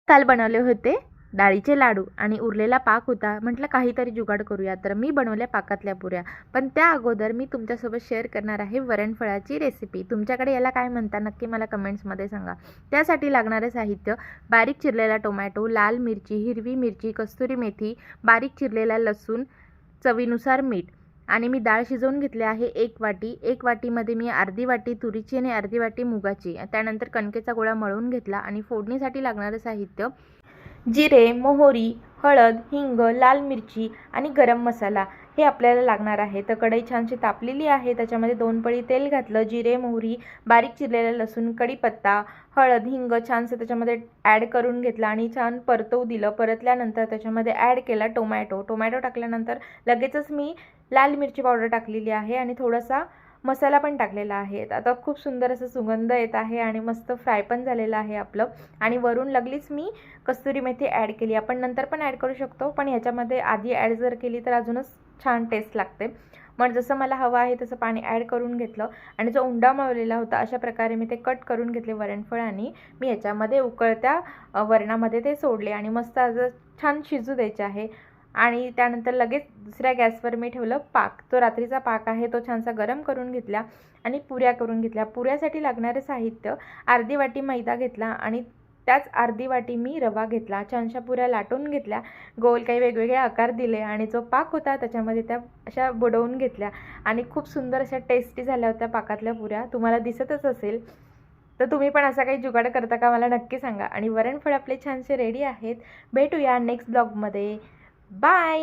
काल बनवले होते डाळीचे लाडू आणि उरलेला पाक होता. म्हटलं काहीतरी जुगाड करूया, तर मी बनवल्या पाकातल्या पुऱ्या. पण त्या अगोदर मी तुमच्यासोबत शेअर करणार आहे वरणफळाची रेसिपी. तुमच्याकडे याला काय म्हणता नक्की मला कमेंट्समध्ये सांगा. त्यासाठी लागणारे साहित्य: बारीक चिरलेला टोमॅटो, लाल मिरची, हिरवी मिरची, कस्तुरी मेथी, बारीक चिरलेला लसूण, चवीनुसार मीठ. आणि मी डाळ शिजवून घेतली आहे 1 वाटी. 1 वाटीमध्ये मी अर्धी वाटी तुरीची आणि अर्धी वाटी मुगाची. त्यानंतर कणकेचा गोळा मळून घेतला. आणि फोडणीसाठी लागणारे साहित्य: जिरे, मोहरी, हळद, हिंग, लाल मिरची आणि गरम मसाला हे आपल्याला लागणार आहे. तर कढई छानशी तापलेली आहे. त्याच्यामध्ये 2 पळी तेल घातलं. जिरे, मोहरी, बारीक चिरलेला लसूण, कढीपत्ता, हळद, हिंग छानसं त्याच्यामध्ये ॲड करून घेतला आणि छान परतवू दिलं. परतल्यानंतर त्याच्यामध्ये ॲड केला टोमॅटो. टोमॅटो टाकल्यानंतर लगेचच मी लाल मिरची पावडर टाकलेली आहे आणि थोडासा मसाला पण टाकलेला आहे. आता खूप सुंदर असं सुगंध येत आहे आणि मस्त फ्राय पण झालेलं आहे आपलं. आणि वरून लगेच मी कस्तुरी मेथी ॲड केली. आपण नंतर पण ॲड करू शकतो, पण ह्याच्यामध्ये आधी ॲड जर केली तर अजूनच छान टेस्ट लागते. मग जसं मला हवं आहे तसं पाणी ॲड करून घेतलं आणि जो उंडा मळलेला होता अशा प्रकारे मी ते कट करून घेतले वरणफळ आणि मी ह्याच्यामध्ये उकळत्या वरणामध्ये ते सोडले आणि मस्त असं छान शिजू द्यायचे आहे. आणि त्यानंतर लगेच दुसऱ्या गॅसवर मी ठेवलं पाक. तो रात्रीचा पाक आहे तो छानसा गरम करून घेतला आणि पुऱ्या करून घेतल्या. पुऱ्यासाठी लागणारे साहित्य: अर्धी वाटी मैदा घेतला आणि त्याच अर्धी वाटी मी रवा घेतला. छानशा पुऱ्या लाटून घेतल्या, गोल काही वेगवेगळे आकार दिले आणि जो पाक होता त्याच्यामध्ये त्या अशा बुडवून घेतल्या आणि खूप सुंदर अशा टेस्टी झाल्या होत्या पाकातल्या पुऱ्या. तुम्हाला दिसतच असेल. तर तुम्ही पण असा काही जुगाड करता का मला नक्की सांगा. आणि वरणफळ आपले छानसे रेडी आहेत. भेटूया नेक्स्ट ब्लॉगमध्ये. बाय.